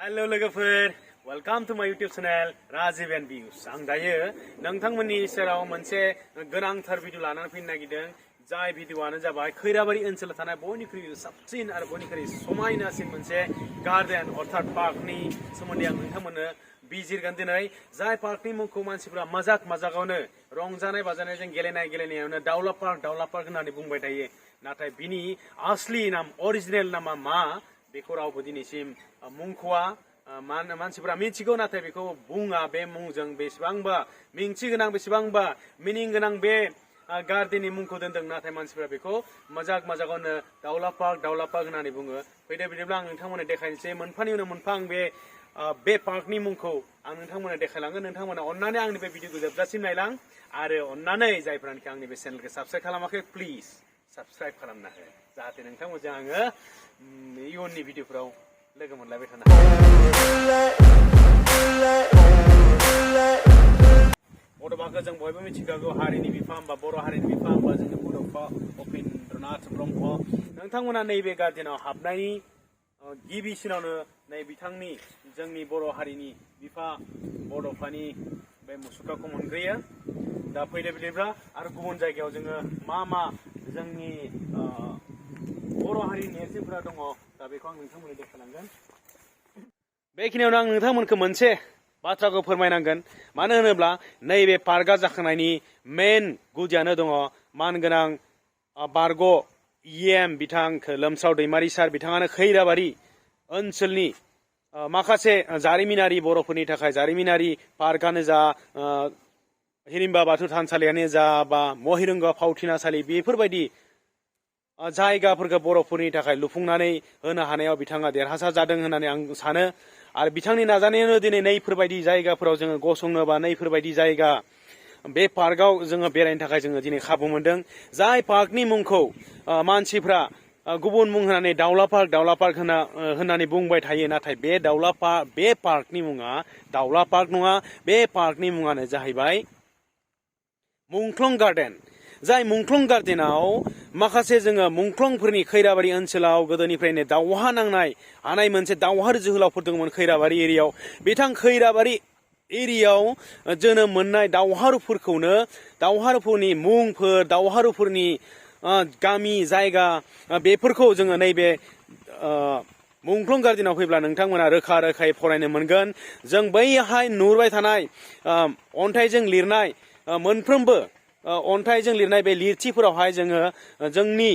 Hello लोगोफोर, welcome to my YouTube channel Rajib and Views. आं दायो नोंथांमोननि सेराव मोनसे गोनांथार भिडिअ लानानै फैनो नागिरदों। जाय भिडिअआनो जाबाय खैराबारि ओनसोलाव थानाय बयनिख्रुइ साबसिन आरो बयनिख्रुइ समायनासिन मोनसे गार्डेन अर्थात पार्कनि सोमोन्दै आं नोंथांमोननो बिजिरगोन दिनै। जाय पार्कनि मुंखौ मानसिफोरा मजाक-मजाकावनो रंजानाय बाजानायजों गेलेनायावनो दाउला पार्क होननानै बुंबाय थायो। नाथाय बिनि असली नाम अरिजिनेल नामा मा बेखौ रावबो दिनैसिम मुंख'वा। मानसिफोरा मिथिगौ नाथाय बेखौ बुङा। बे मुंजों बेसेबांबा मिंथि गोनां बेसेबांबा मिनिं गोनां बे गार्डेननि मुंखौ दोनदों, नाथाय मानसिफोरा बेखौ मजाक-मजाकावनो दाउला पार्क होननानै बुङो। फैदो बिदिब्ला आं नोंथांमोननो देखायनोसै मोनफानि उनाव मोनफा आं बे पार्कनि मुंखौ आं नोंथांमोननो देखायलांगोन। नोंथांमोना अन्नानै आंनि बे भिडिअखौ जोबजासिम नायलां आरो अन्नानै जायफोरानोखि आंनि बे चेनेलखौ साबस्क्राइब खालामाखै प्लिज साबस्क्राइब खालामना हो, जाहाथे नोंथांमोनजों आङो इयुननि भिडिअफोराव लोगो मोनलायबाय थानो हायो। बड'फाखौ जों बयबो मिथिखागौ, हारिनि बिफा होनबा बर' हारिनि बिफा होनबा जोंनि बड'फा उपेन्द्रनाथ ब्रह्म। नोंथांमोना नैबे गार्डेनाव हाबनायनि गिबिसिनावनो नै बिथांनि जोंनि बर' हारिनि बिफा बड'फानि बे मुसुखाखौ मोनग्रोयो। दा फैदो बिदिब्ला आरो गुबुन जायगायाव जोङो मा जोंनि बर' हारिनि नेरसोनफोरा दङ, दा बेखौ आं नोंथांमोननो देखायलांगोन। बेखिनियावनो आं नोंथांमोनखौ मोनसे बाथ्राखौ फोरमायनांगोन। मानो होनोब्ला नैबे पार्कआ जाखांनायनि मेन गुदियानो दङ मानगोनां बारग' EM बिथां लोमसाव दैमारि सार। बिथाङानो खैराबारि ओनसोलनि माखासे जारिमिनारि बर'फोरनि थाखाय जारिमिनारि पार्कआनो जा, हिरिम्बा बाथौ थानसालियानो जा, बा महिरंगा फावथिनासालि बेफोरबायदि जायगाफोरखौ बर'फोरनि थाखाय लुफुंनानै होनो हानायाव बिथाङा देरहासार जादों होननानै आं सानो। आरो बिथांनि नाजानायावनो दिनै नैफोरबायदि जायगाफोराव जोङो गसंनो बा नैफोरबायदि जायगा बे पार्कआव जोङो बेरायनो थाखाय जोङो दिनै खाबु मोनदों। जाय पार्कनि मुंखौ मानसिफ्रा गुबुन मुं होनानै दाउला पार्क होननानै बुंबाय थायो, नाथाय बे पार्कनि मुङा दाउला पार्क नङा। बे पार्कनि मुङानो जाहैबाय मुंख्लं गार्डेन। जाय मुंख्लं गार्डेनाव माखासे जोङो मुंख्लंफोरनि खैराबारि ओनसोलाव गोदोनिफ्रायनो दावहा नांनाय हानाय मोनसे दावहारु जोहोलावफोर दंमोन खैराबारि एरियायाव। बिथां खैराबारि एरियायाव जोनोम मोननाय दावहारुफोरनि मुंफोर, दावहारुफोरनि गामि जायगा बेफोरखौ जोङो नैबे मुंख्लं गार्डेनाव फैब्ला नोंथांमोना रोखा रोखायै फरायनो मोनगोन। जों बैहाय नुबाय थानाय अन्थाइजों लिरनाय मोनफ्रोमबो अन्थाइजों लिरनाय बे लिरथिफोरावहाय जोङो जोंनि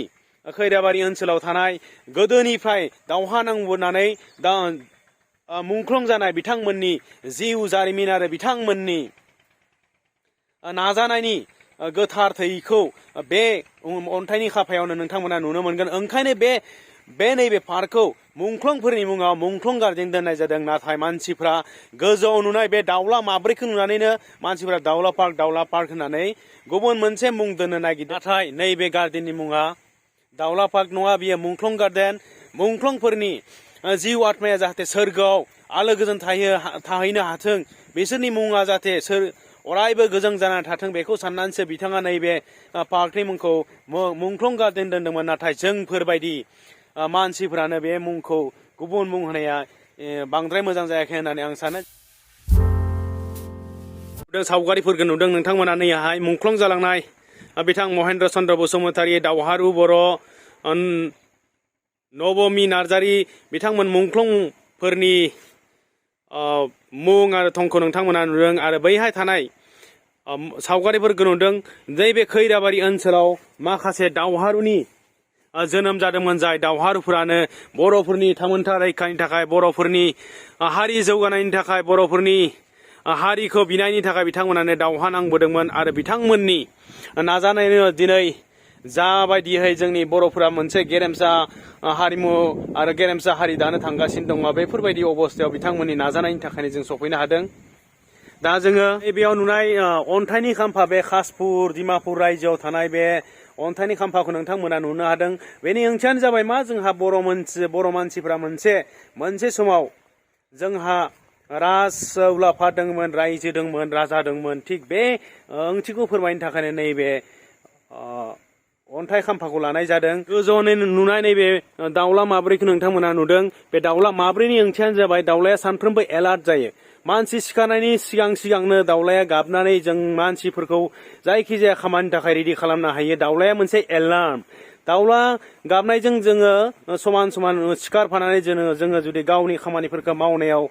खैराबारि ओनसोलाव थानाय गोदोनिफ्राय दावहा नांबोनानै मुंख्लं जानाय बिथांमोननि जिउ जारिमिन आरो बिथांमोननि नाजानायनि गोथार थैखौ बे अन्थाइनि खाफायावनो नोंथांमोना नुनो मोनगोन। ओंखायनो बे नैबे पार्कखौ मुंख्लंफोरनि मुङाव मुंख्लं गार्डेन दोननाय जादों। नाथाय मानसिफ्रा गोजौआव नुनाय बे दाउला माब्रैखौ नुनानैनो मानसिफ्रा दाउला पार्क होननानै गुबुन मोनसे मुं दोननो नागिरदों। नाथाय नैबे गार्डेननि मुङा दाउला पार्क नङा, बियो मुंख्लं गार्डेन। मुंख्लंफोरनि जिउ आत्माया जाहाथे सोरगोआव आलो गोजोन थाहैनो हाथों, बिसोरनि मुङा जाहाथे अरायबो गोजों जानानै थाथों, बेखौ साननानैसो बिथाङा नैबे पार्कनि मुंखौ मुंख्लं गार्डेन दोनदोंमोन। नाथाय जोंफोरबायदि मानसिफोरानो बे मुंखौ गुबुन मुं होनाया बांद्राय मोजां जायाखै होननानै आं सानो। सावगारिफोरखौ नुदों नोंथांमोना नैहाय मुंख्लं जालांनाय बिथां महेन्द्र चन्द्र बसुमतारी, दावहारु बर' नबमी नार्जारी, बिथांमोन मुंख्लंफोरनि मुं आरो थंखौ नोंथांमोना नुदों। आरो बैहाय थानाय सावगारिफोरखौ नुदों। नैबे खैराबारि ओनसोलाव माखासे दावहारुनि जोनोम जादोंमोन, जाय दावहारुफोरानो बर'फोरनि थामोनथा रैखानि थाखाय, बर'फोरनि हारि जौगानायनि थाखाय, बर'फोरनि हारिखौ बिनायनि थाखाय बिथांमोनानो दावहा नांबोदोंमोन। आरो बिथांमोननि नाजानायानो दिनै जाबायदियै जोंनि बर'फोरा मोनसे गेरेमसा हारिमु आरो गेरेमसा हारि दानो थांगासिनो दङ, बेफोरबायदि अबस्थायाव बिथांमोननि नाजानायनि थाखायनो जों सफैनो हादों। दा जोङो बेयाव नुनाय अन्थाइनि खाम्फा, बे खासपुर डिमापुर रायजोआव थानाय बे अन्थाइनि खाम्फाखौ नोंथांमोना नुनो हादों। बेनि ओंथियानो जाबाय मा, जोंहा बर' मानसिफ्रा मोनसे समाव जोंहा राज उलाफाद दंमोन, रायजो दंमोन, राजा दंमोन। थिग बे ओंथिखौ फोरमायनो थाखायनो नैबे अन्थाइ खाम्फाखौ लानाय जादों गोजौआव नुनाय नैबे दाउला माब्रैखौ नोंथांमोना नुदों बे दाउला माब्रैनि ओंथियानो जाबाय दाउलाया सानफ्रोमबो एलार्ट जायो मानसि सिखारनायनि सिगांनो दाउलाया गाबनानै जों मानसिफोरखौ जायखिजाया खामानिनि थाखाय रेडि खालामनो हायो दाउलाया मोनसे एलार्म दाउला गाबनायजों जोङो समान सिखारफानानै जोङो जुदि गावनि खामानिफोरखौ मावनायाव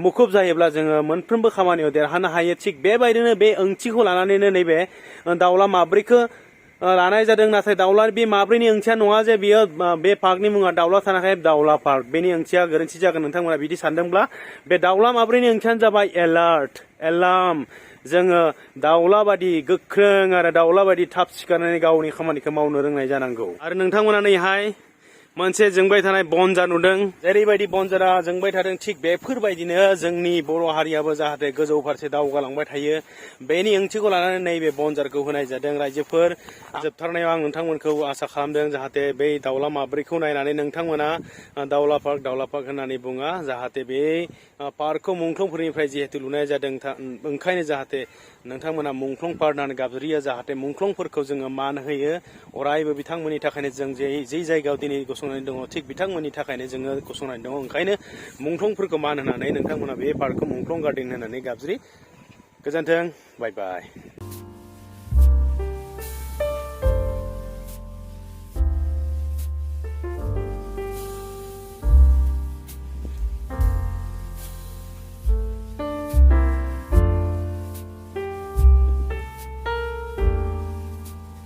मुखुब जायोब्ला जोङो मोनफ्रोमबो खामानियाव देरहानो हायो थिग बेबायदिनो बे ओंथिखौ लानानैनो नैबे दाउला माब्रैखौ लानाय जादों नाथाय दाउला बे माब्रैनि ओंथिया नङा जे बियो बे पार्कनि मुङा दाउला थानायखाय दाउला पार्क बेनि ओंथिया गोरोन्थि जागोन नोंथांमोना बिदि सानदोंब्ला बे दाउला माब्रैनि ओंथियानो जाबाय एलार्ट एलार्म जोङो दाउला बादि गोख्रों आरो दाउला बादि थाब सिखारनानै गावनि खामानिखौ मावनो रोंनाय जानांगौ आरो नोंथांमोना नैहाय मोनसे जोंबाय थानाय बनजार नुदों जेरैबायदि बनजारा जोंबाय थादों थिग बेफोरबायदिनो जोंनि बर' हारियाबो जाहाथे गोजौ फारसे दावगालांबाय थायो बेनि ओंथिखौ लानानै नैबे बनजारखौ होनाय जादों रायजोफोर जोबथारनायाव आं नोंथांमोनखौ आसा खालामदों जाहाथे बै दाउला माब्रैखौ नायनानै नोंथांमोना दाउला पार्क होननानै बुङा जाहाथे बे पार्कखौ मुंख्लंफोरनिफ्राय जिहेतु लुनाय जादों ओंखायनो जाहाथे नोंथांमोना मुंख्लं पार्क होननानै गाबज्रियो जाहाथे मुंख्लंफोरखौ जोङो मान होयो अरायबो बिथांमोननि थाखायनो जों जे जायगायाव दिनै गसंनानै दङ थिग बिथांमोननि थाखायनो जोङो गसंनानै दङ ओंखायनो मुंख्लंफोरखौ मान होनानै नोंथांमोना बे पार्कखौ मुंख्लं गार्डेन होननानै गाबज्रि गोजोन्थों बाय बाय